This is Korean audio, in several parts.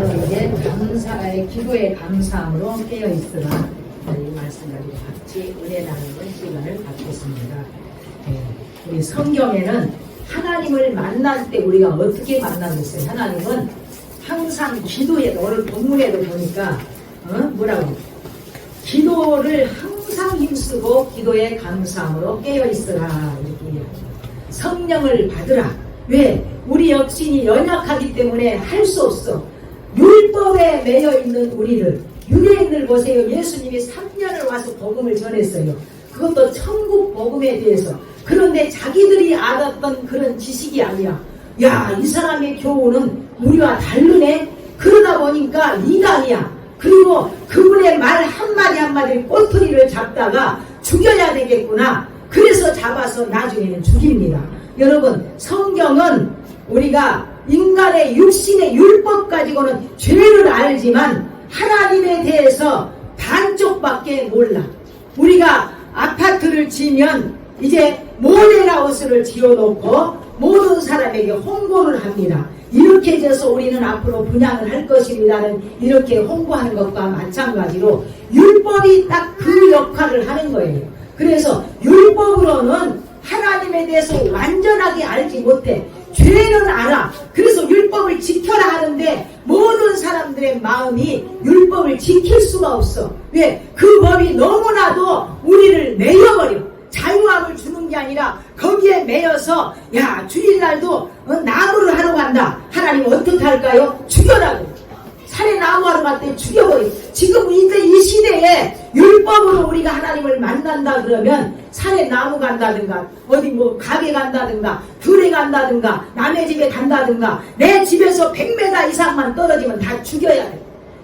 우리는 이제 감사의 기도의 감사함으로 깨어 있으라 이 말씀 가지고 같이 은혜 나누는 시간을 갖겠습니다. 우리 성경에는 하나님을 만날 때 우리가 어떻게 만나고 있어요? 하나님은 항상 기도에, 오늘 본문에도 보니까 뭐라고? 기도를 항상 힘쓰고 기도에 감사함으로 깨어 있으라 이렇게 이야기합니다. 성령을 받으라. 왜? 우리 육신이 연약하기 때문에 할 수 없어. 율법에 매여 있는 우리를, 유대인들 보세요. 예수님이 3년을 와서 복음을 전했어요. 그것도 천국 복음에 대해서. 그런데 자기들이 알았던 그런 지식이 아니야. 야, 이 사람의 교훈은 우리와 다르네. 그러다 보니까 이단이야. 그리고 그분의 말 한마디 한마디 꼬투리를 잡다가 죽여야 되겠구나. 그래서 잡아서 나중에는 죽입니다. 여러분, 성경은 우리가 인간의 육신의 율법 가지고는 죄를 알지만 하나님에 대해서 반쪽밖에 몰라. 우리가 아파트를 지으면 이제 모델하우스를 지어놓고 모든 사람에게 홍보를 합니다. 이렇게 해서 우리는 앞으로 분양을 할 것입니다는 이렇게 홍보하는 것과 마찬가지로 율법이 딱 그 역할을 하는 거예요. 그래서 율법으로는 하나님에 대해서 완전하게 알지 못해. 죄는 알아. 그래서 율법을 지켜라 하는데 모든 사람들의 마음이 율법을 지킬 수가 없어. 왜? 그 법이 너무나도 우리를 매여버려. 자유함을 주는 게 아니라 거기에 매여서 야, 주일날도 나무를 하러 간다. 하나님 어떻게 할까요? 죽여라고. 산에 나무하러 갈 때 죽여버려. 지금 이제 이 시대에 율법으로 우리가 하나님을 만난다 그러면 산에 나무 간다든가 어디 뭐 가게 간다든가 들에 간다든가 남의 집에 간다든가 내 집에서 100m 이상만 떨어지면 다 죽여야 돼.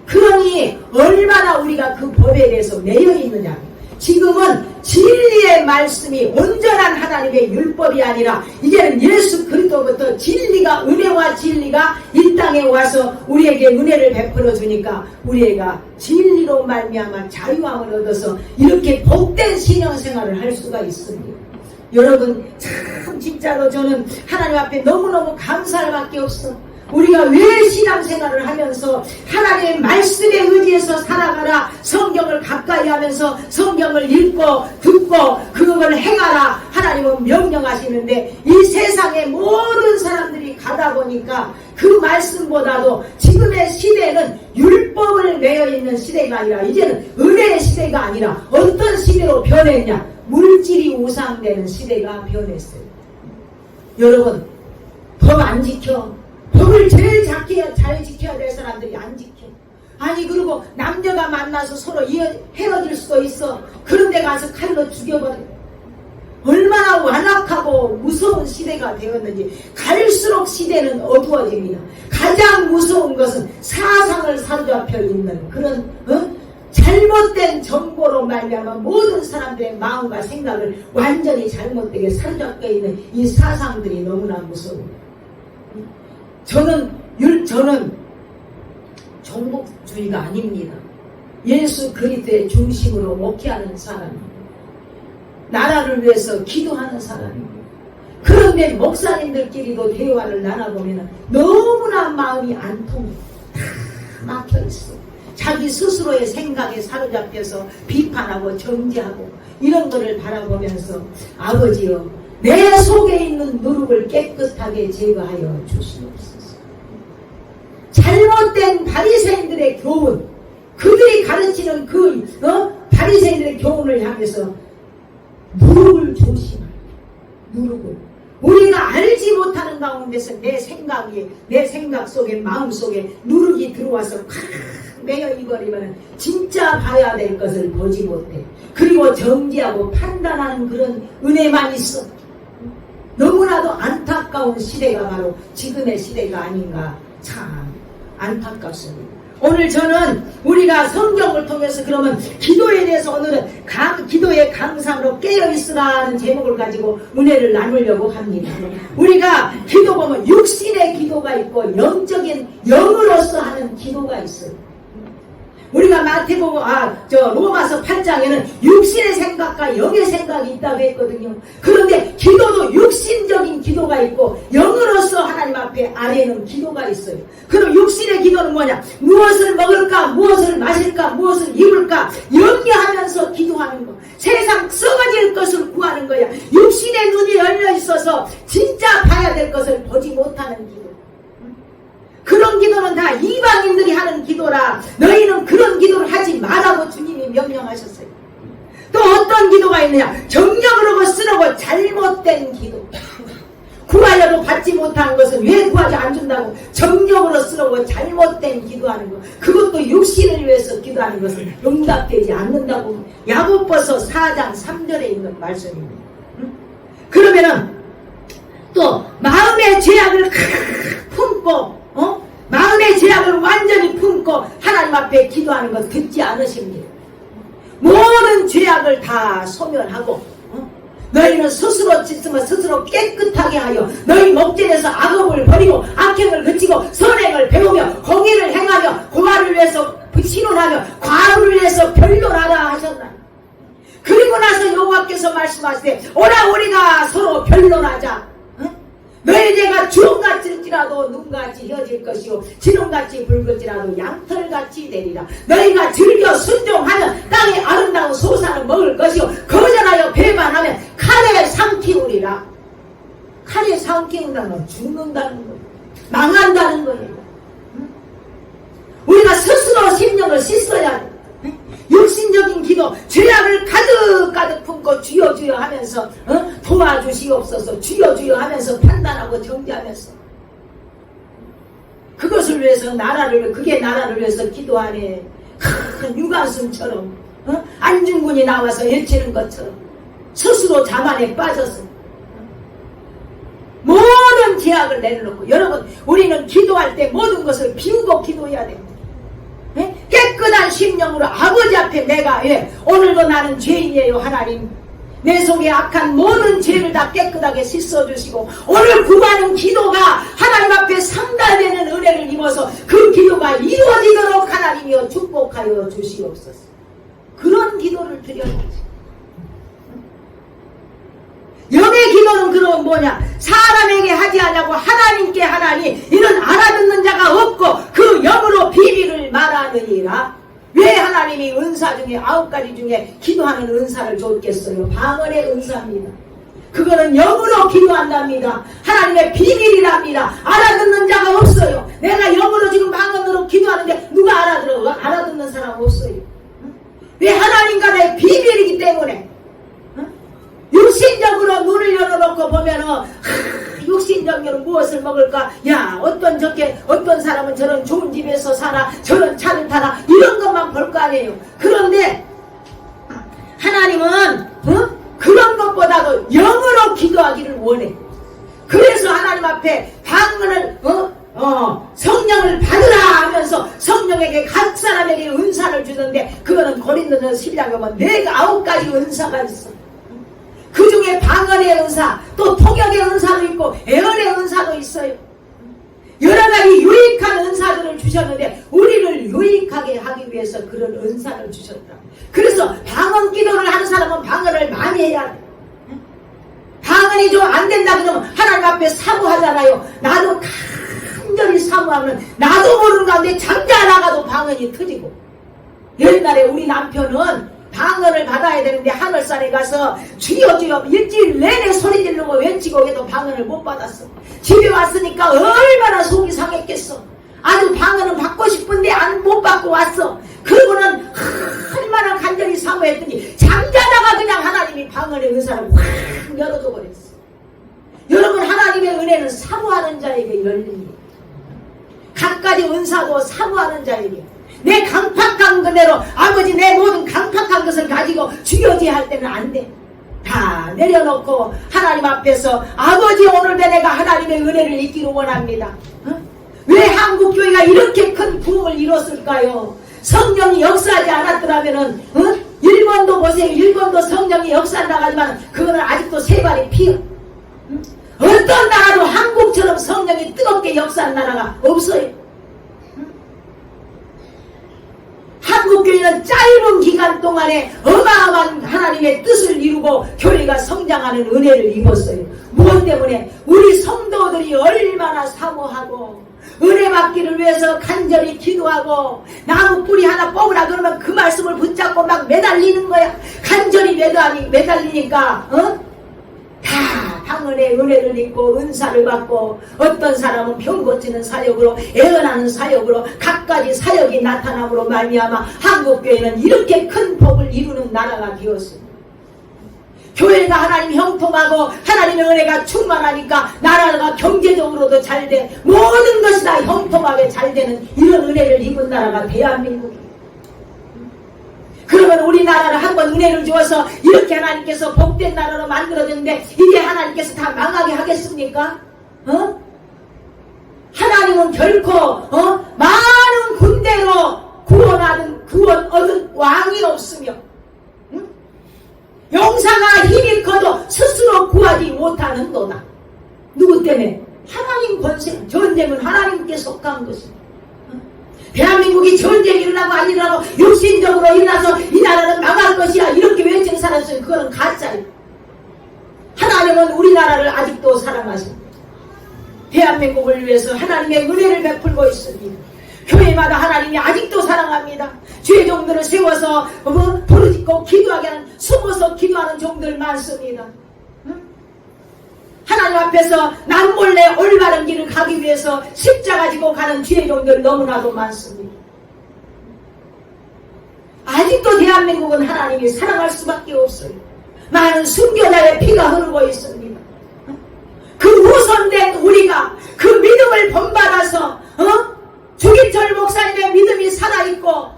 그러니 얼마나 우리가 그 법에 대해서 매여 있느냐. 지금은 진리의 말씀이 온전한 하나님의 율법이 아니라 이제는 예수 그리스도부터 진리가, 은혜와 진리가 이 땅에 와서 우리에게 은혜를 베풀어 주니까 우리가 진리로 말미암아 자유함을 얻어서 이렇게 복된 신앙생활을 할 수가 있습니다. 여러분, 참 진짜로 저는 하나님 앞에 너무너무 감사할 밖에 없어. 우리가 왜 신앙생활을 하면서 하나님의 말씀에 의지해서 살아가라, 성경을 가까이 하면서 성경을 읽고 듣고 그걸 행하라 하나님은 명령하시는데 이 세상의 모든 사람들이 가다 보니까 그 말씀보다도 지금의 시대는 율법을 매여 있는 시대가 아니라 이제는 은혜의 시대가 아니라 어떤 시대로 변했냐? 물질이 우상되는 시대가 변했어요. 여러분, 법 안 지켜. 법을 제일 잘 지켜야 될 사람들이 안 지켜. 아니, 그리고 남녀가 만나서 서로 헤어질 수도 있어. 그런 데 가서 칼로 죽여버려. 얼마나 완악하고 무서운 시대가 되었는지. 갈수록 시대는 어두워집니다. 가장 무서운 것은 사상을 사로잡혀 있는 그런 잘못된 정보로 말미암아 모든 사람들의 마음과 생각을 완전히 잘못되게 사로잡혀 있는 이 사상들이 너무나 무서워요. 저는 정복주의가 아닙니다. 예수 그리스도의 중심으로 목회하는 사람입니다. 나라를 위해서 기도하는 사람입니다. 그런데 목사님들끼리도 대화를 나눠보면 너무나 마음이 안 통해요. 다 막혀있어. 자기 스스로의 생각에 사로잡혀서 비판하고 정죄하고 이런 거를 바라보면서 아버지여, 내 속에 있는 누룩을 깨끗하게 제거하여 주시옵소서. 잘못된 바리새인들의 교훈, 그들이 가르치는 그 바리새인들의 교훈을 향해서 누룩을 조심하라. 누룩을 우리가 알지 못하는 가운데서 내 생각 속에, 마음 속에 누룩이 들어와서 콱 매여 입어버리면 진짜 봐야 될 것을 보지 못해. 그리고 정지하고 판단하는 그런 은혜만 있어. 너무나도 안타까운 시대가 바로 지금의 시대가 아닌가. 참 안타깝습니다. 오늘 저는 우리가 성경을 통해서 그러면 기도에 대해서 오늘은 기도의 감사로 깨어있으라는 제목을 가지고 은혜를 나누려고 합니다. 우리가 기도 보면 육신의 기도가 있고 영적인 영으로서 하는 기도가 있어요. 우리가 마태복음 로마서 8장에는 육신의 생각과 영의 생각이 있다고 했거든요. 그런데 기도도 육신적인 기도가 있고 영으로서 하나님 앞에 아래에는 기도가 있어요. 그럼 육신의 기도 기도는 뭐냐? 무엇을 먹을까, 무엇을 마실까, 무엇을 입을까 염려하면서 기도하는 거. 세상 썩어질 것을 구하는 거야. 육신의 눈이 열려 있어서 진짜 봐야 될 것을 보지 못하는 기도. 그런 기도는 다 이방인들이 하는 기도라. 너희는 그런 기도를 하지 말라고 주님이 명령하셨어요. 또 어떤 기도가 있느냐? 정력으로 쓰려고 잘못된 기도. 구하려도 받지 못하는 것은 왜 구하지 안 준다고 정력으로 쓰려고 잘못된 기도하는 것. 그것도 육신을 위해서 기도하는 것은 응답되지 않는다고 야고보서 4장 3절에 있는 말씀입니다. 그러면은 또 마음의 죄악을 품고 마음의 죄악을 완전히 품고 하나님 앞에 기도하는 것 듣지 않으십니다. 모든 죄악을 다 소멸하고 너희는 스스로 찢으면 스스로 깨끗하게 하여 너희 목전에서 악업을 버리고 악행을 그치고 선행을 배우며 공의를 행하며 고아를 위해서 신원하며 과부를 위해서 변론하라 하셨나. 그리고 나서 여호와께서 말씀하시되 오라 우리가 서로 변론하자. 너희 죄가 주홍같을지라도 눈같이 휘어질 것이요 진홍같이 붉을지라도 양털같이 되리라. 너희가 즐겨 순종하면 땅의 아름다운 소산을 먹을 것이요 거절하여 배반하면 칼에 삼키우리라. 칼에 삼키운다는 건 죽는다는 거예요. 망한다는 거예요. 우리가 스스로 심령을 씻어야 돼. 육신적인 기도, 죄악을 가득가득 품고 주여 주여 하면서 도와주시옵소서 주여 주여 하면서 판단하고 정죄하면서 그것을 위해서 그게 나라를 위해서 기도하네. 큰 유관순처럼 안중근이 나와서 외치는 것처럼 스스로 자만에 빠져서 모든 죄악을 내려놓고. 여러분, 우리는 기도할 때 모든 것을 비우고 기도해야 됩니다. 깨끗한 심령으로 아버지 앞에 내가 오늘도 나는 죄인이에요 하나님. 내 속에 악한 모든 죄를 다 깨끗하게 씻어주시고 오늘 구하는 기도가 하나님 앞에 상달되는 은혜를 입어서 그 기도가 이루어지도록 하나님이여 축복하여 주시옵소서. 그런 기도를 드려야지. 영의 기도는 그럼 뭐냐? 사람에게 하지 않냐고 하나님께 하나니 이는 알아듣는 자가 없고 그 영으로 비밀을 말하느니라. 왜 하나님이 은사 중에 9가지 중에 기도하는 은사를 줬겠어요? 방언의 은사입니다. 그거는 영으로 기도한답니다. 하나님의 비밀이랍니다. 알아듣는 자가 없어요. 내가 영으로 지금 방언으로 기도하는데 누가 알아들어? 알아듣는 사람 없어요. 왜? 하나님과 나의 비밀이기 때문에. 육신적으로 눈을 열어놓고 보면은 육신적으로 무엇을 먹을까? 야, 어떤 사람은 저런 좋은 집에서 사나, 저런 차를 타나, 이런 것만 볼 거 아니에요. 그런데 하나님은 그런 것보다도 영으로 기도하기를 원해. 그래서 하나님 앞에 방언을 성령을 받으라 하면서 성령에게 각 사람에게 은사를 주는데, 그거는 고린도전서 12장에 보면 9가지 은사가 있어. 그 중에 방언의 은사, 또 통역의 은사도 있고 애언의 은사도 있어요. 여러 가지 유익한 은사들을 주셨는데 우리를 유익하게 하기 위해서 그런 은사를 주셨다. 그래서 방언 기도를 하는 사람은 방언을 많이 해야 돼. 방언이 좀 안 된다 그러면 하나님 앞에 사모하잖아요. 나도 간절히 사모하면 나도 모르는 가운데 잠자다가도 방언이 터지고. 옛날에 우리 남편은 방언을 받아야 되는데 하늘산에 가서 주여 주여 일주일 내내 소리 지르고 외치고 해도 방언을 못 받았어. 집에 왔으니까 얼마나 속이 상했겠어. 아주 방언은 받고 싶은데 못 받고 왔어. 그러고는 얼마나 간절히 사모했더니 잠자다가 그냥 하나님이 방언의 은사를 확 열어줘 버렸어. 여러분, 하나님의 은혜는 사모하는 자에게 열립니다. 각가지 은사도 사모하는 자에게. 내 강팍한 그대로 아버지 내 모든 강팍한 것을 가지고 주여지 할 때는 안 돼. 다 내려놓고 하나님 앞에서 아버지 오늘도 내가 하나님의 은혜를 잊기를 원합니다. 왜 한국교회가 이렇게 큰 부흥을 이뤘을까요? 성령이 역사하지 않았더라면은 일본도 보세요. 일본도 성령이 역사한다고 하지만 그거는 아직도 세발이 피어. 어떤 나라도 한국처럼 성령이 뜨겁게 역사한 나라가 없어요. 한국교회는 짧은 기간 동안에 어마어마한 하나님의 뜻을 이루고 교회가 성장하는 은혜를 입었어요. 무엇 때문에? 우리 성도들이 얼마나 사모하고 은혜 받기를 위해서 간절히 기도하고 나무 뿌리 하나 뽑으라 그러면 그 말씀을 붙잡고 막 매달리는 거야. 간절히 매달리니까 다 방언의 은혜를 입고 은사를 받고 어떤 사람은 병 고치는 사역으로 애언하는 사역으로 각가지 사역이 나타남으로 말미암아 한국교회는 이렇게 큰 복을 이루는 나라가 되었습니다. 교회가 하나님 형통하고 하나님의 은혜가 충만하니까 나라가 경제적으로도 잘돼 모든 것이 다 형통하게 잘되는 이런 은혜를 입은 나라가 대한민국이에요. 그러면 우리나라를 한번 은혜를 주어서 이렇게 하나님께서 복된 나라로 만들어졌는데 이게 하나님께서 다 망하게 하겠습니까? 하나님은 결코 많은 군대로 구원 얻은 왕이 없으며 용사가 힘이 커도 스스로 구하지 못하는도다. 누구 때문에? 하나님 권세. 전쟁은 하나님께 속한 것입니다. 대한민국이 전쟁이 일어나고 안 일어나고 육신적으로 일어나서 이 나라는 망할 것이야 이렇게 외치는 사람은 그거는 가짜예요. 하나님은 우리나라를 아직도 사랑하십니다. 대한민국을 위해서 하나님의 은혜를 베풀고 있습니다. 교회마다 하나님이 아직도 사랑합니다. 주의 종들을 세워서 부르짖고 기도하게 하는 숨어서 기도하는 종들 많습니다. 하나님 앞에서 남몰래 올바른 길을 가기 위해서 십자가 지고 가는 주의 종들 너무나도 많습니다. 아직도 대한민국은 하나님이 사랑할 수밖에 없어요. 많은 순교자의 피가 흐르고 있습니다. 그 후손된 우리가 그 믿음을 본받아서 주기철 목사님의 믿음이 살아있고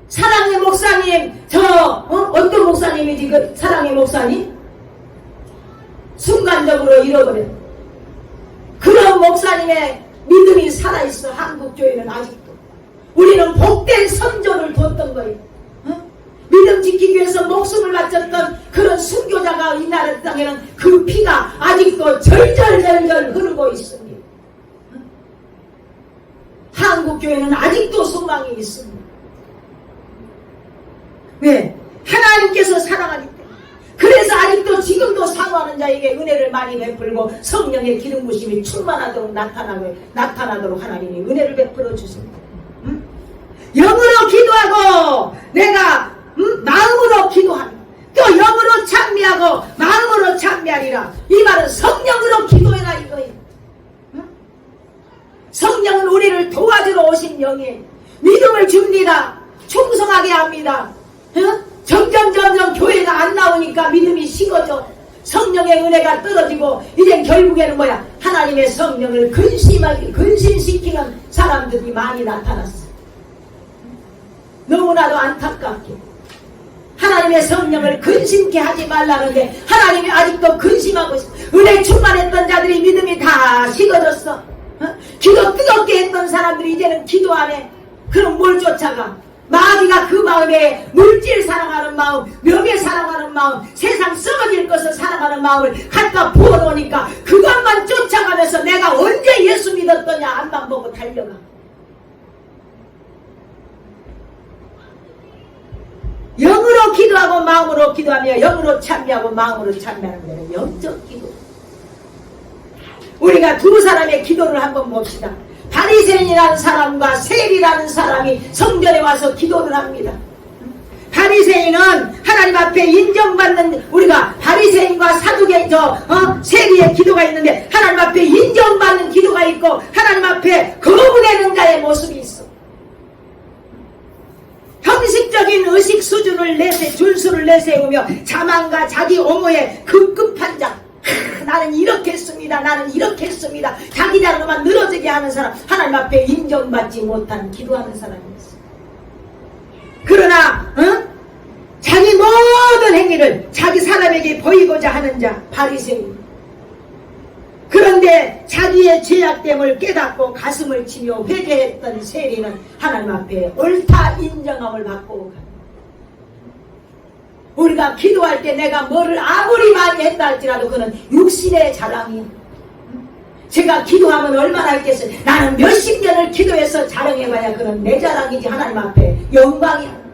사랑의 목사님 어떤 목사님이지 그 사랑의 목사님? 순간적으로 잃어버려. 그런 목사님의 믿음이 살아있어. 한국교회는 아직도. 우리는 복된 선조를 뒀던 거예요. 믿음 지키기 위해서 목숨을 바쳤던 그런 순교자가 이 나라 땅에는 그 피가 아직도 절절절절 흐르고 있습니다. 한국교회는 아직도 소망이 있습니다. 왜? 하나님께서 사랑하기 때문에. 그래서 아직도 지금도 사모하는 자에게 은혜를 많이 베풀고 성령의 기름 부심이 충만하도록 나타나도록 하나님이 은혜를 베풀어 주십니다. 영으로 기도하고 내가 마음으로 기도하며 또 영으로 찬미하고 마음으로 찬미하리라. 이 말은 성령으로 기도해라 이거예요. 성령은 우리를 도와주러 오신 영이에요. 믿음을 줍니다. 충성하게 합니다. 점점 교회가 안 나오니까 믿음이 식어져. 성령의 은혜가 떨어지고 이젠 결국에는 뭐야? 하나님의 성령을 근심시키는 사람들이 많이 나타났어. 너무나도 안타깝게 하나님의 성령을 근심케 하지 말라는데 하나님이 아직도 근심하고 있어. 은혜 충만했던 자들이 믿음이 다 식어졌어. 기도 뜨겁게 했던 사람들이 이제는 기도 안 해. 그럼 뭘 쫓아가? 마귀가 그 마음에 물질 사랑하는 마음, 명예 사랑하는 마음, 세상 썩어질 것을 사랑하는 마음을 갖다 부어놓으니까 그것만 쫓아가면서 내가 언제 예수 믿었더냐 앞만 보고 달려가. 영으로 기도하고 마음으로 기도하며 영으로 찬미하고 마음으로 찬미하는 데는 영적 기도. 우리가 두 사람의 기도를 한번 봅시다. 바리새인이라는 사람과 세리라는 사람이 성전에 와서 기도를 합니다. 바리새인은 하나님 앞에 인정받는, 우리가 바리새인과 사두개 세리의 기도가 있는데 하나님 앞에 인정받는 기도가 있고 하나님 앞에 거부되는 자의 모습이 있어. 형식적인 의식 수준을 준수를 내세우며 자만과 자기 옹호의 급급한 자. 나는 이렇게 했습니다. 나는 이렇게 했습니다. 자기 자랑만 늘어지게 하는 사람, 하나님 앞에 인정받지 못한 기도하는 사람이 있어. 그러나 자기 모든 행위를 자기 사람에게 보이고자 하는 자, 바리새인. 그런데 자기의 죄악됨을 깨닫고 가슴을 치며 회개했던 세리는 하나님 앞에 옳다 인정함을 받고 가. 우리가 기도할 때 내가 뭐를 아무리 많이 했다 할지라도 그는 육신의 자랑이야. 제가 기도하면 얼마나 있겠어요. 나는 몇십 년을 기도해서 자랑해봐야 그는 내 자랑이지 하나님 앞에 영광이야.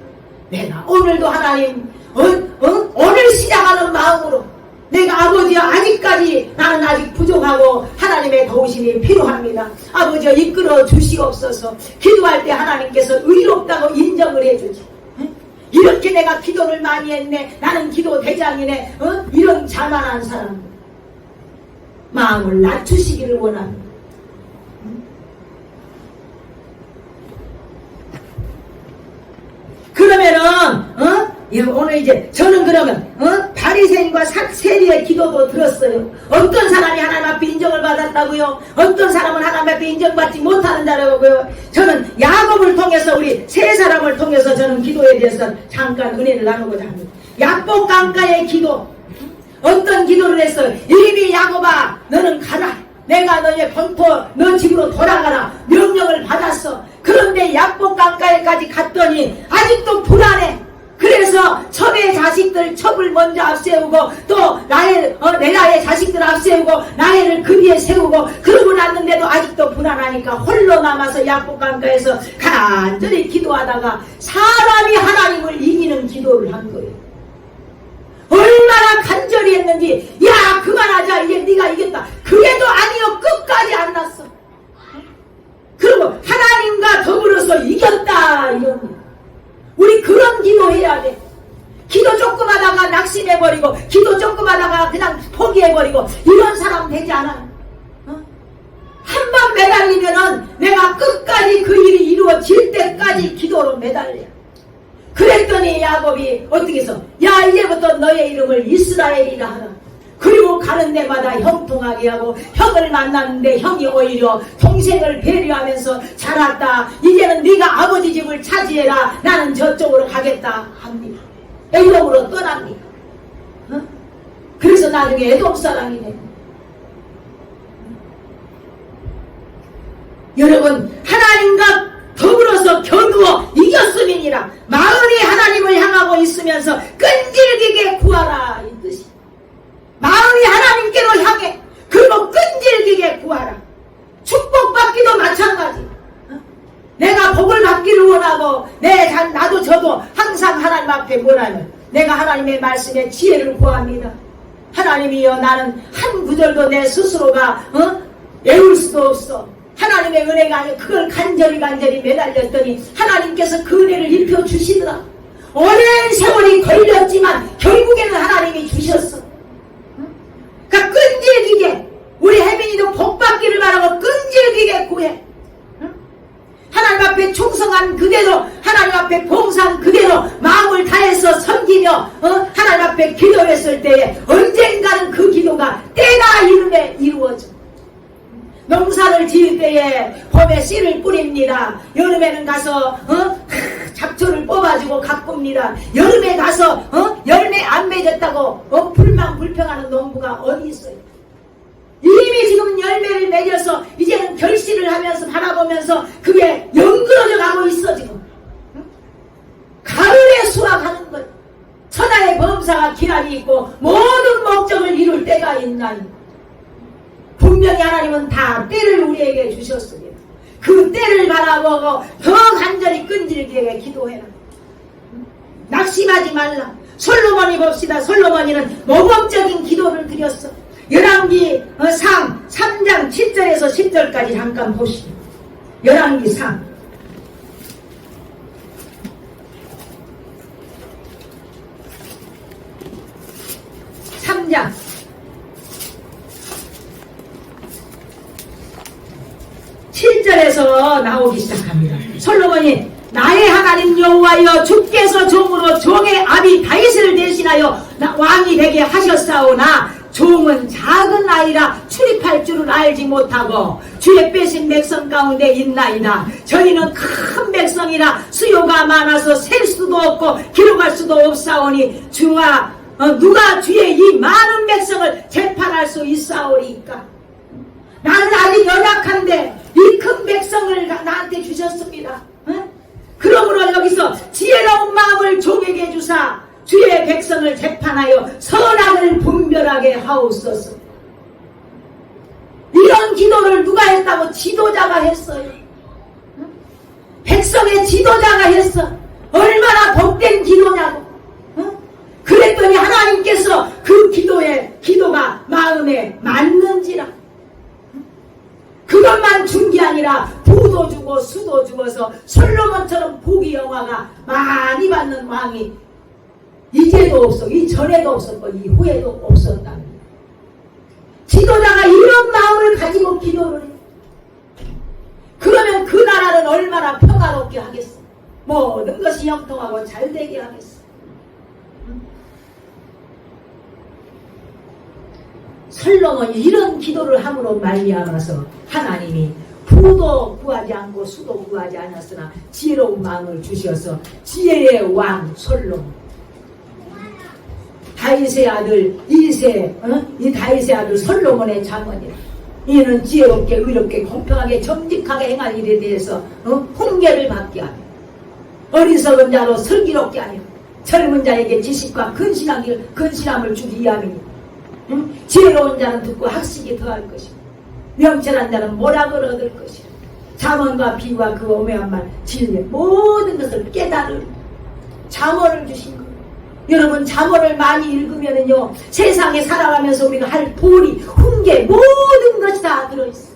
내가 오늘도 하나님 오늘 시작하는 마음으로 내가 아버지여 아직까지 나는 아직 부족하고 하나님의 도우심이 필요합니다. 아버지여 이끌어 주시옵소서. 기도할 때 하나님께서 의롭다고 인정을 해주지. 이렇게 내가 기도를 많이 했네. 나는 기도 대장이네. 이런 자만한 사람 마음을 낮추시기를 원합니다. 그러면은 오늘 이제 저는 그러면 바리새인과 세리의 기도도 들었어요. 어떤 사람이 하나님 앞에 인정을 받았다고요? 어떤 사람은 하나님 앞에 인정받지 못하는 자라고요? 저는 야곱을 통해서 우리 세 사람을 통해서 저는 기도에 대해서 잠깐 은혜를 나누고자 합니다. 야곱 강가의 기도. 어떤 기도를 했어요? 이름이 야곱아 너는 가라. 내가 너의 본토 너 집으로 돌아가라 명령을 받았어. 그런데 야곱 강가에까지 갔더니 아직도 불안해. 그래서 첩의 자식들 첩을 먼저 앞세우고 또 내 나의 자식들 앞세우고 나를 그 위에 세우고 그러고 났는데도 아직도 불안하니까 홀로 남아서 야곱 강가에서 간절히 기도하다가 사람이 하나님을 이기는 기도를 한 거예요. 얼마나 간절히 했는지 야 그만하자 이제 네가 이겼다. 그래도 아니요 끝까지 안 났어. 그리고 하나님과 더불어서 이겼다 이럽니다. 우리 그런 기도해야 돼. 기도 조금 하다가 낙심해버리고 기도 조금 하다가 그냥 포기해버리고 이런 사람 되지 않아. 한 번 매달리면은 내가 끝까지 그 일이 이루어질 때까지 기도로 매달려. 그랬더니 야곱이 어떻게 해서 야 이제부터 너의 이름을 이스라엘이라 하라. 그리고 가는 데마다 형통하게 하고 형을 만났는데 형이 오히려 동생을 배려하면서 자랐다. 이제는 네가 아버지 집을 차지해라. 나는 저쪽으로 가겠다 합니다. 에돔으로 떠납니다. 그래서 나중에 에돔 사람이 됩니다. 여러분 하나님과 더불어서 겨누어 이겼음이니라. 마음이 하나님을 향하고 있으면서 끈질기게 구하라 이 뜻이. 마음이 하나님께로 향해. 그리고 끈질기게 구하라. 축복받기도 마찬가지. 내가 복을 받기를 원하고 나도 저도 항상 하나님 앞에 뭐라면 내가 하나님의 말씀에 지혜를 구합니다. 하나님이여 나는 한 구절도 내 스스로가 외울 수도 없어. 하나님의 은혜가 아니고 그걸 간절히 매달렸더니 하나님께서 그 은혜를 입혀주시더라. 오랜 세월이 걸렸지만 결국에는 하나님이 주셨어. 그러니까 끈질기게 우리 혜민이도 복받기를 바라고 끈질기게 구해. 하나님 앞에 충성한 그대로 하나님 앞에 봉사한 그대로 마음을 다해서 섬기며 하나님 앞에 기도했을 때에 언젠가는 그 기도가 때가 이름에 이루어져. 농사를 지을 때에 봄에 씨를 뿌립니다. 여름에는 가서 잡초를 뽑아주고 가꿉니다. 여름에 가서 열매 안 맺었다고 불평하는 농부가 어디 있어요? 이미 지금 열매를 맺어서 이제는 결실을 하면서 바라보면서 그게 연그러져 가고 있어 지금. 가을에 수확하는 것. 천하의 범사가 기한이 있고 모든 목적을 이룰 때가 있나니 분명히 하나님은 다 때를 우리에게 주셨습니다. 그 때를 바라보고 더 간절히 끈질기게 기도해라. 낙심하지 말라. 솔로몬이 봅시다. 솔로몬이는 모범적인 기도를 드렸어. 열왕기 상 3장 7절에서 10절까지 잠깐 보시죠. 열왕기 상 3장 7절에서 나오기 시작합니다. 솔로몬이 나의 하나님 여호와여 주께서 종으로 종의 아비 다윗을 대신하여 왕이 되게 하셨사오나 종은 작은 아이라 출입할 줄을 알지 못하고 주의 빼신 백성 가운데 있나이다. 저희는 큰 백성이라 수요가 많아서 셀 수도 없고 기록할 수도 없사오니 누가 주의 이 많은 백성을 재판할 수 있사오리까. 나는 아직 연약한데 이 큰 백성을 나한테 주셨습니다. 그러므로 여기서 지혜로운 마음을 종에게 주사 주의 백성을 재판하여 선악을 분별하게 하옵소서. 이런 기도를 누가 했다고? 지도자가 했어요. 백성의 지도자가 했어. 얼마나 복된 기도냐고. 그랬더니 하나님께서 그 기도에 기도가 마음에 맞는지라. 그것만 준 게 아니라 부도 주고 수도 주어서 솔로몬처럼 복의 영화가 많이 받는 왕이 이제도 없어, 이전에도 없었고 이후에도 없었답니다. 지도자가 이런 마음을 가지고 기도를 해. 그러면 그 나라는 얼마나 평화롭게 하겠어. 모든 것이 형통하고 잘되게 하겠어. 솔로몬이 이런 기도를 함으로 말미암아서 하나님이 부도 구하지 않고 수도 구하지 않았으나 지혜로운 마음을 주셔서 지혜의 왕 솔로몬, 다윗의 아들 이세, 이 다윗의 아들 솔로몬의 자문이라. 이는 지혜롭게 의롭게 공평하게 정직하게 행할 일에 대해서 훈계를 받게 하며 어리석은 자로 슬기롭게 하며 젊은 자에게 지식과 근신함을 주기 위함이니 지혜로운 자는 듣고 학식이 더할 것이고 명철한 자는 모락을 얻을 것이라. 잠언과 비유와 그 오묘한 말 진리 모든 것을 깨달을 잠언을 주신 거예요. 여러분 잠언을 많이 읽으면은요 세상에 살아가면서 우리가 할 도리, 훈계 모든 것이 다 들어있어요.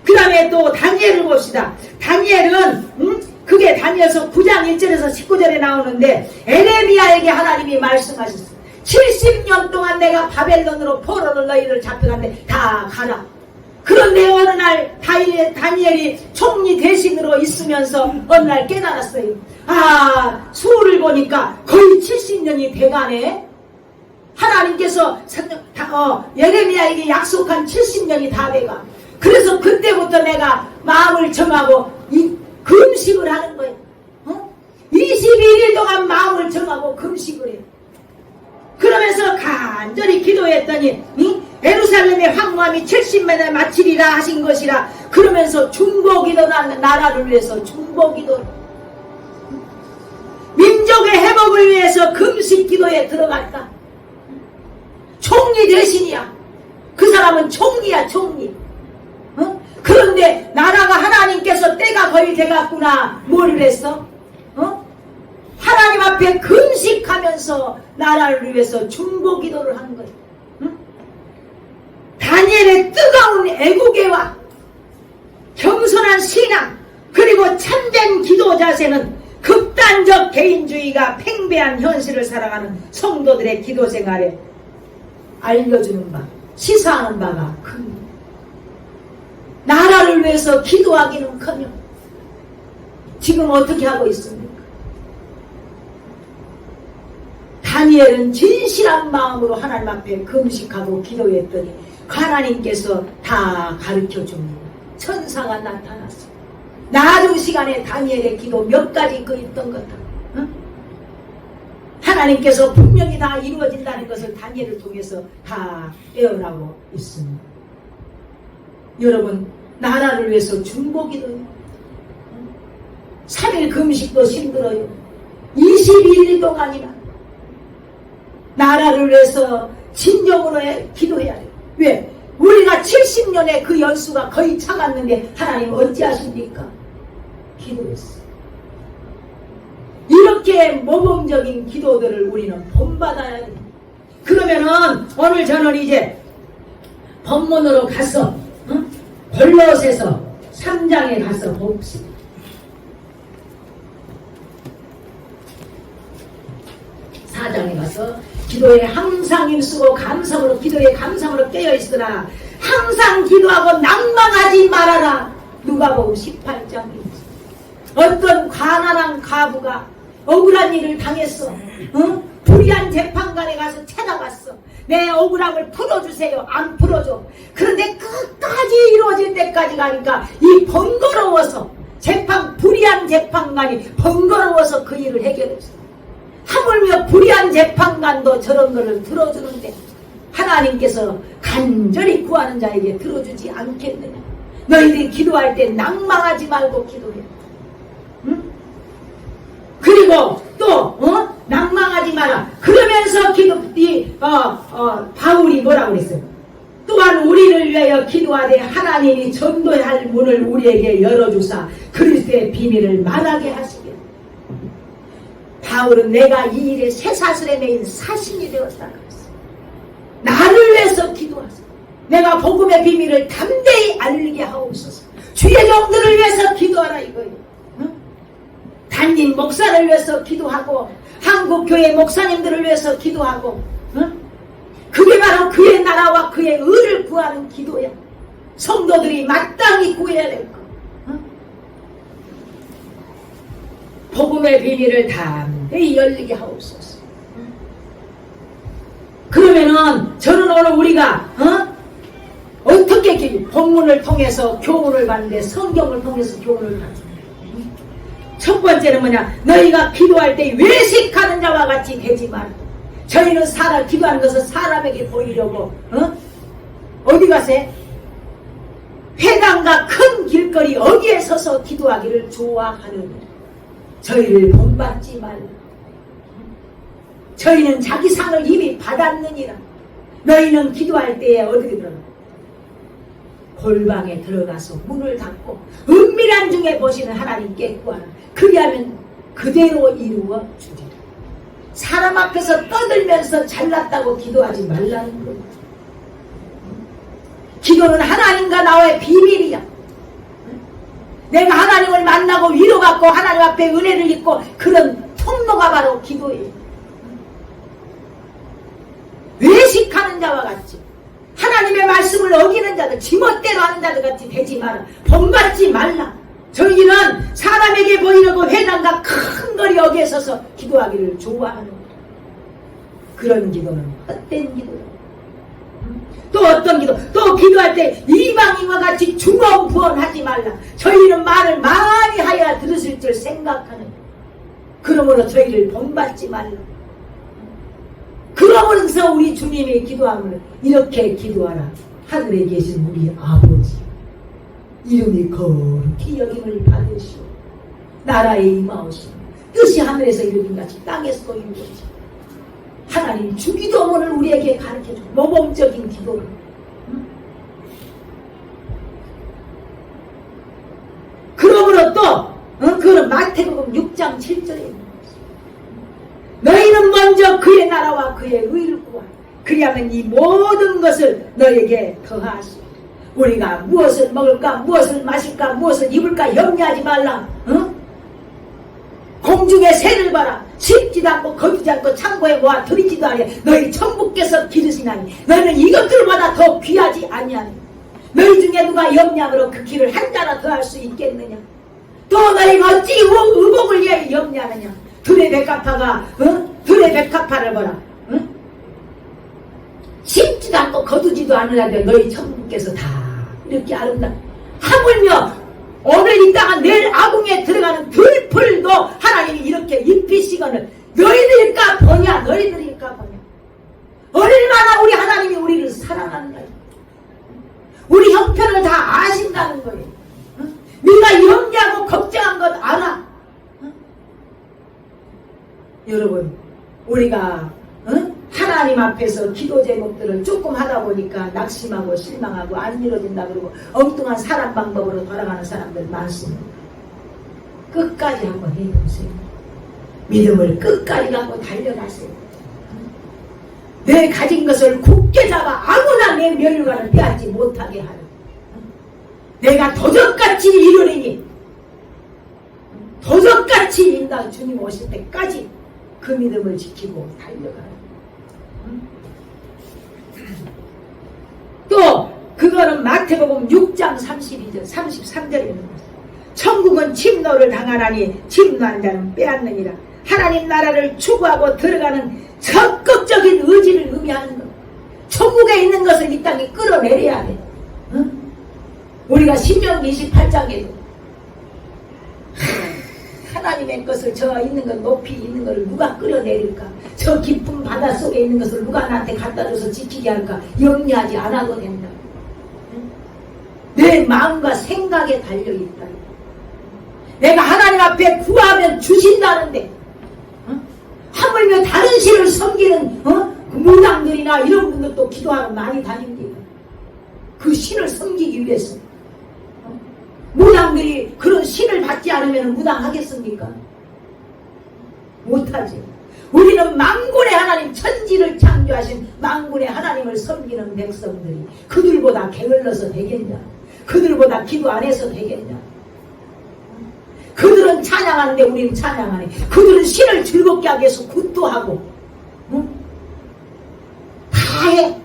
그 다음에 또 다니엘을 봅시다. 다니엘은 그게 다니엘서 9장 1절에서 19절에 나오는데 에레미야에게 하나님이 말씀하셨어요. 70년 동안 내가 바벨론으로 포로를 너희를 잡혀갔는데 다 가라. 그런데 어느 날 다니엘이 총리 대신으로 있으면서 어느 날 깨달았어요. 아, 수를 보니까 거의 70년이 돼가네. 하나님께서 예레미야에게 약속한 70년이 다 돼가. 그래서 그때부터 내가 마음을 정하고 금식을 하는 거예요. 21일 동안 마음을 정하고 금식을 해요. 그러면서 간절히 기도했더니 예루살렘의 황무함이 70년에 마치리라 하신 것이라. 그러면서 중보기도 나라를 위해서 중보기도, 민족의 회복을 위해서 금식 기도에 들어갔다. 총리 대신이야. 그 사람은 총리야, 총리. 그런데 나라가 하나님께서 때가 거의 돼갔구나. 뭘 했어? 하나님 앞에 금식하면서 나라를 위해서 중보기도를 한 거예요. 다니엘의 뜨거운 애국애와 겸손한 신앙 그리고 참된 기도 자세는 극단적 개인주의가 팽배한 현실을 살아가는 성도들의 기도 생활에 알려주는 바, 시사하는 바가 큽니다. 나라를 위해서 기도하기는커녕 지금 어떻게 하고 있습니까? 다니엘은 진실한 마음으로 하나님 앞에 금식하고 기도했더니 하나님께서 다 가르쳐 줍니다. 천사가 나타났어요. 나중 시간에 다니엘의 기도 몇 가지 그 있던 거다. 하나님께서 분명히 다 이루어진다는 것을 다니엘을 통해서 다 예언하고 있습니다. 여러분, 나라를 위해서 중보기도요. 3일 금식도 힘들어요. 21일 동안이나 나라를 위해서 진정으로 기도해야 돼요. 왜? 우리가 70년의 그 연수가 거의 차갔는데 하나님 어찌하십니까? 기도했어요. 이렇게 모범적인 기도들을 우리는 본받아야 돼요. 그러면은 오늘 저는 이제 본문으로 가서 골로새서 3장에 가서 봅시다. 사장에 가서 기도에 항상 힘쓰고 감성으로 기도에 감성으로 깨어있으라. 항상 기도하고 낭망하지 말아라. 누가복음 18장이지. 어떤 가난한 가부가 억울한 일을 당했어. 불의한 재판관에 가서 찾아갔어. 내 억울함을 풀어주세요. 안 풀어줘. 그런데 끝까지 이루어질 때까지 가니까 이 번거로워서 불의한 재판관이 번거로워서 그 일을 해결했어. 하물며 불의한 재판관도 저런 거를 들어주는데 하나님께서 간절히 구하는 자에게 들어주지 않겠느냐. 너희들이 기도할 때 낭망하지 말고 기도해. 응? 그리고 또 낭망하지 마라. 그러면서 바울이 뭐라고 그랬어요? 또한 우리를 위하여 기도하되 하나님이 전도할 문을 우리에게 열어주사 그리스도의 비밀을 말하게 하시게. 바울은 내가 이 일에 쇠사슬에 매인 사신이 되었다 그랬어. 나를 위해서 기도하소서. 내가 복음의 비밀을 담대히 알리게 하옵소서. 주의 종들을 위해서 기도하라 이거예요. 응? 담임 목사를 위해서 기도하고 한국교회 목사님들을 위해서 기도하고, 응? 그게 바로 그의 나라와 그의 의를 구하는 기도야. 성도들이 마땅히 구해야 될 것. 응? 복음의 비밀을 담대히 열리게 하옵소서. 응? 그러면은 저는 오늘 우리가 어떻게 본문을 통해서 교훈을 받는데, 성경을 통해서 교훈을 받는데, 첫 번째는 뭐냐? 너희가 기도할 때 외식하는 자와 같이 되지 마라. 저희는 기도하는 것을 사람에게 보이려고 어디 가세? 회당과 큰 길거리 어디에 서서 기도하기를 좋아하느니 저희를 본받지 말라. 저희는 자기 상을 이미 받았느니라. 너희는 기도할 때에 어디에 들어가? 골방에 들어가서 문을 닫고 은밀한 중에 보시는 하나님께 구하라. 그리하면 그대로 이루어 주리라. 사람 앞에서 떠들면서 잘났다고 기도하지 말라는 거예요. 기도는 하나님과 나와의 비밀이야. 내가 하나님을 만나고 위로받고 하나님 앞에 은혜를 입고 그런 통로가 바로 기도예요. 외식하는 자와 같이, 하나님의 말씀을 어기는 자들, 지멋대로 하는 자들 같이 되지 마라. 본받지 말라. 저희는 사람에게 보이려고 회당과 큰 거리 여기에 서서 기도하기를 좋아하는 거예요. 그런 기도는 헛된 기도예요. 또 어떤 기도? 또 기도할 때 이방인과 같이 중언부언하지 말라. 저희는 말을 많이 하여야 들으실 줄 생각하는, 그러므로 저희를 본받지 말라. 그러면서 우리 주님의 기도함을 이렇게 기도하라. 하늘에 계신 우리 아버지, 이름이 거룩히 여김을 받으시오. 나라에 임하오시오. 뜻이 하늘에서 이루어진 같이 땅에서도 이루어지오. 하나님 주기도문을 우리에게 가르쳐줘. 모범적인 기도를. 그러므로 또 그는 마태복음 6장 7절에 있는 것입니다. 너희는 먼저 그의 나라와 그의 의를 구하라. 그리하면 이 모든 것을 너에게 더하시오. 우리가 무엇을 먹을까, 무엇을 마실까, 무엇을 입을까 염려하지 말라. 공중의 새를 봐라. 심지도 않고 거두지 않고 창고에 모아 들이지도 아니하니 너희 천부께서 기르시나니 너희는 이것들보다 더 귀하지 아니하니 너희 중에 누가 염량으로 그 길을 한 자나 더 할 수 있겠느냐? 또 너희가 어찌 의복을 위하여 염려하느냐? 들의 백합화가 들의 백합화를 보라. 심지도 않고 거두지도 않으려는데 너희 천부께서 다 이렇게 아름답다. 하물며 오늘 이 땅은 내일 아궁에 들어가는 들풀도 하나님이 이렇게 입히시거늘 너희들일까 보냐? 너희들일까 보냐? 얼마나 우리 하나님이 우리를 사랑하는 거예요. 우리 형편을 다 아신다는 거예요. 네가 염려하고 걱정한 것 알아. 여러분, 우리가 하나님 앞에서 기도 제목들을 조금 하다 보니까 낙심하고 실망하고 안 이루어진다 그러고 엉뚱한 사람 방법으로 돌아가는 사람들 많습니다. 끝까지 한번 해보세요. 믿음을 끝까지 갖고 달려가세요. 내 가진 것을 굳게 잡아 아무나 내 멸류관을 빼앗지 못하게 하는, 내가 도적같이 이루리니 도적같이 인다 주님 오실 때까지 그 믿음을 지키고 달려가는. 또 그거는 마태복음 6장 32절 33절에 있는 것입니다. 천국은 침노를 당하나니 침노한 자는 빼앗느니라. 하나님 나라를 추구하고 들어가는 적극적인 의지를 의미하는 것. 천국에 있는 것을 이 땅에 끌어내려야 돼. 우리가 신명기 28장에도 하나님의 것을 저 있는 것 높이 있는 것을 누가 끌어내릴까? 저 깊은 바다 속에 있는 것을 누가 나한테 갖다 줘서 지키게 할까? 염려하지 않아도 된다. 내 마음과 생각에 달려있다. 내가 하나님 앞에 구하면 주신다는데 하물며 다른 신을 섬기는 무당들이나 이런 분들도 기도하러 많이 다닙니다. 그 신을 섬기기 위해서. 무당들이 그런 신을 받지 않으면 무당하겠습니까? 못하지. 우리는 만군의 하나님, 천지를 창조하신 만군의 하나님을 섬기는 백성들이 그들보다 게을러서 되겠냐? 그들보다 기도 안 해서 되겠냐? 그들은 찬양하는데 우리는 찬양 안 해. 그들은 신을 즐겁게 하기 위해서 굿도 하고, 응? 다 해.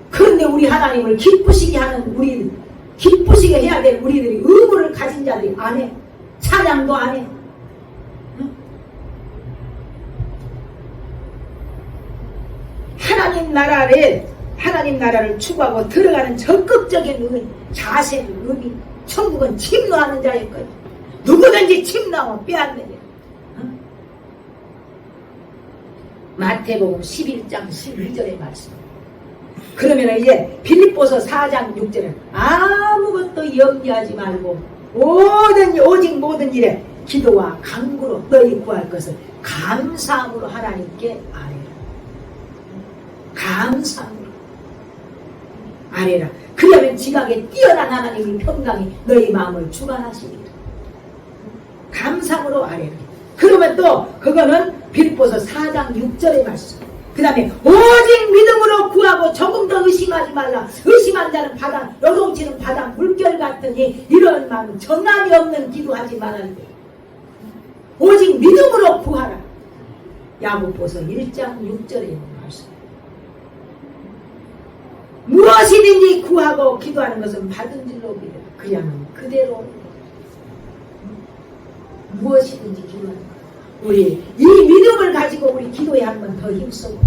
그런데 우리 하나님을 기쁘시게 하는 우리, 기쁘시게 해야 될 우리들이, 의무를 가진 자들이 안 해. 찬양도 안 해. 응? 하나님 나라를 추구하고 들어가는 적극적인 자세를, 의미. 천국은 침노하는 자일 거예요. 누구든지 침노하면 빼앗느냐. 응? 마태복음 11장 11절의 말씀. 그러면 이제 빌립보서 4장 6절에 아무것도 염려하지 말고 오직 모든 일에 기도와 간구로 너희 구할 것을 감사함으로 하나님께 아뢰라. 감사함으로 아뢰라. 그러면 지각에 뛰어난 하나님이 평강히 너희 마음을 주관하시리라. 감사함으로 아뢰라. 그러면 또 그거는 빌립보서 4장 6절의 말씀. 그 다음에 오직 믿음으로 구하고 조금 더 의심하지 말라. 의심한 자는 바다, 요동치는 바다 물결 같으니 이런 마음 정함이 없는 기도하지 말아야 돼. 오직 믿음으로 구하라. 야고보서 1장 6절에 있는 말씀. 무엇이든지 구하고 기도하는 것은 받은 줄로 믿으라. 그야말로 그대로 무엇이든지 기도하는 것. 우리 이 믿음을 가지고 우리 기도에 한 번 더 힘쓰고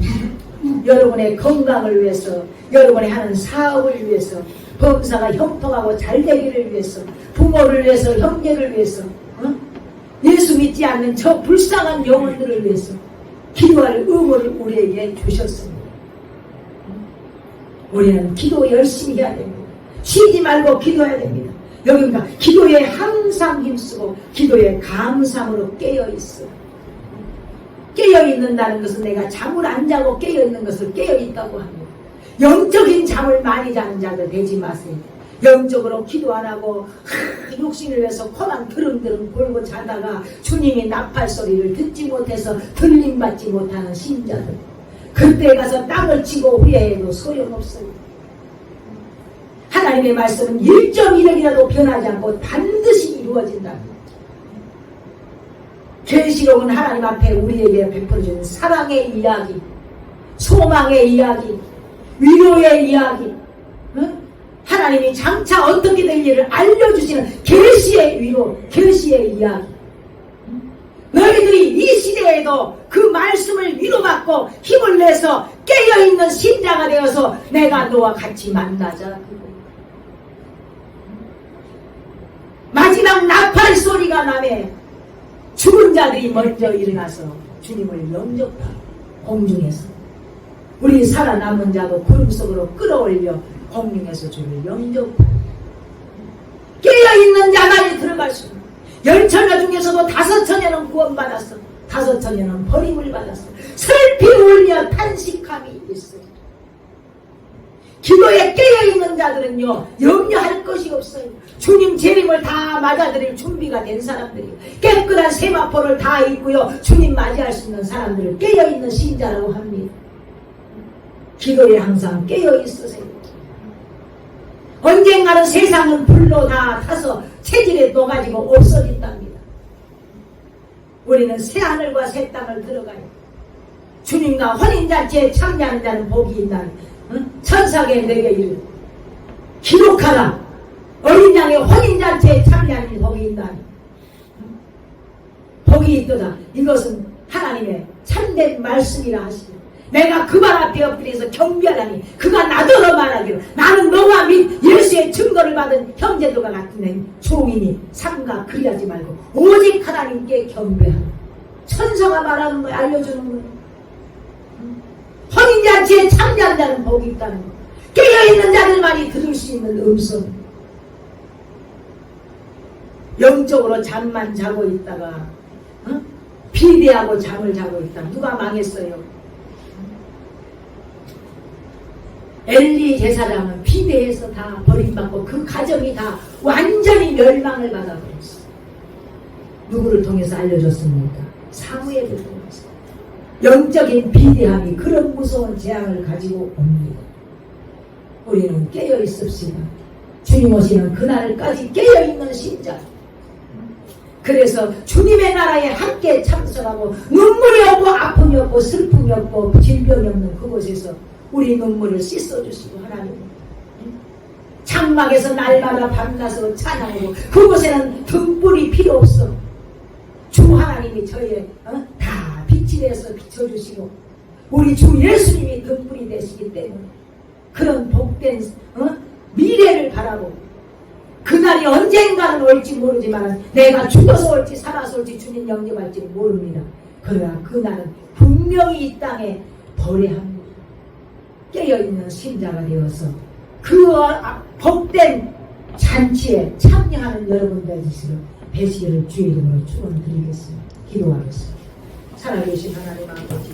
여러분의 건강을 위해서, 여러분이 하는 사업을 위해서, 범사가 형통하고 잘 되기를 위해서, 부모를 위해서, 형제를 위해서, 예수 믿지 않는 저 불쌍한 영혼들을 위해서 기도할 의무를 우리에게 주셨습니다. 우리는 기도 열심히 해야 됩니다. 쉬지 말고 기도해야 됩니다. 여기입니다. 기도에 항상 힘쓰고 기도에 감사함으로 깨어있어. 깨어있는다는 것은 내가 잠을 안 자고 깨어있는 것을 깨어있다고 합니다. 영적인 잠을 많이 자는 자들 되지 마세요. 영적으로 기도 안 하고 육신을 위해서 코만 드릉드릉 골고 자다가 주님이 나팔 소리를 듣지 못해서 들림받지 못하는 신자들, 그때 가서 땅을 치고 후회해도 소용없어요. 하나님의 말씀은 1.1억이라도 변하지 않고 반드시 이루어진다. 계시록은 하나님 앞에 우리에게 베풀어주는 사랑의 이야기, 소망의 이야기, 위로의 이야기, 하나님이 장차 어떻게 될 일을 알려주시는 계시의 위로, 계시의 이야기. 너희들이 이 시대에도 그 말씀을 위로받고 힘을 내서 깨어있는 신자가 되어서 내가 너와 같이 만나자. 마지막 나팔 소리가 나매 죽은 자들이 먼저 일어나서 주님을 영접하고 공중에서, 우리 살아남은 자도 구름 속으로 끌어올려 공중에서 주를 영접하고, 깨어있는 자만이 들어갈 수 있는, 10처녀 중에서도 5처녀는 구원받았어. 5처녀는 버림을 받았어. 슬피 울며 탄식함이 있어요. 기도에 깨어있는 자들은요, 염려할 것이 없어요. 주님 재림을 다 맞아들일 준비가 된 사람들이요, 깨끗한 세마포를 다 입고요, 주님 맞이할 수 있는 사람들을 깨어있는 신자라고 합니다. 기도에 항상 깨어있으세요. 언젠가는 세상은 불로 다 타서 체질에 녹아지고 없어진답니다. 우리는 새하늘과 새 땅을 들어가요. 주님과 혼인잔치에 참여하는 자는 복이 있나니 천사계 내게 이르 기록하라. 어린 양의 혼인잔치에 참여하는 복이 있나니 복이 있도다. 이것은 하나님의 참된 말씀이라 하시니, 내가 그 발 앞에 엎드려서 경배하라니 그가 나더러 말하기를 나는 너와 및 예수의 증거를 받은 형제들과 같은 종이니 삼가 그리하지 말고 오직 하나님께 경배하라. 천사가 말하는 거예요. 알려주는 거예요. 혼인잔치에 참여한 자는 복이 있다는 거. 깨어있는 자들만이 들을 수 있는 음성. 영적으로 잠만 자고 있다가 비대하고 잠을 자고 있다. 누가 망했어요? 엘리 제사장은 비대해서 다 버림받고 그 가정이 다 완전히 멸망을 받아버렸어. 누구를 통해서 알려줬습니까? 사무엘을 통해서 영적인 비대함이 그런 무서운 재앙을 가지고 옵니다. 우리는 깨어 있읍시다. 주님 오시는 그날까지 깨어있는 신자. 그래서 주님의 나라에 함께 참석하고 눈물이 없고 아픔이 없고 슬픔이 없고 질병이 없는 그곳에서 우리 눈물을 씻어주시고 하나님 장막에서 날마다 밤낮으로 찬양하고 그곳에는 등불이 필요 없어. 주 하나님이 저의 다 빛이 되어서 비춰주시고 우리 주 예수님이 등불이 되시기 때문에 그런 복된 미래를 바라고 그날이 언젠가는 올지 모르지만 내가 죽어서 올지 살아서 올지 주님 영접할지 모릅니다. 그러나 그날은 분명히 이 땅에 벌해야 합니다. 깨어있는 신자가 되어서 그 복된 잔치에 참여하는 여러분들 되시기를 배시기를 주의 이름으로 축원드리겠습니다. 기도하겠습니다. 살아계신 하나님 아버지,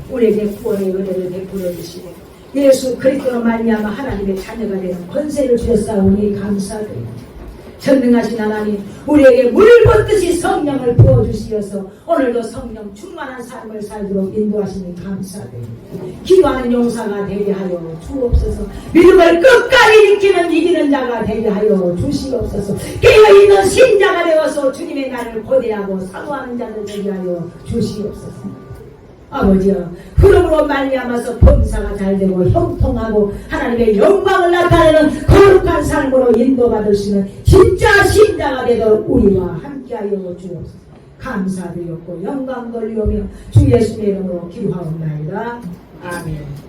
우리에게 구원의 은혜를 베풀어 주시고 예수 그리스도로 말미암아 하나님의 자녀가 되는 권세를 주셨사오니 감사드립니다. 전능하신 하나님, 우리에게 물 붓듯이 성령을 부어주시어서 오늘도 성령 충만한 삶을 살도록 인도하시니 감사드립니다. 기도하는 용사가 되게 하여 주옵소서. 믿음을 끝까지 지키는 이기는 자가 되게 하여 주시옵소서. 깨어있는 신자가 되어서 주님의 날을 고대하고 사모하는 자들 되게 하여 주시옵소서. 아버지여, 흐름으로 말미암아서 범사가 잘되고 형통하고 하나님의 영광을 나타내는 거룩한 삶으로 인도받을 수 있는 진짜 신자가 되도록 우리와 함께하여 주옵소서. 감사드렸고 영광 돌리오며 주 예수의 이름으로 기도하옵나이다. 아멘.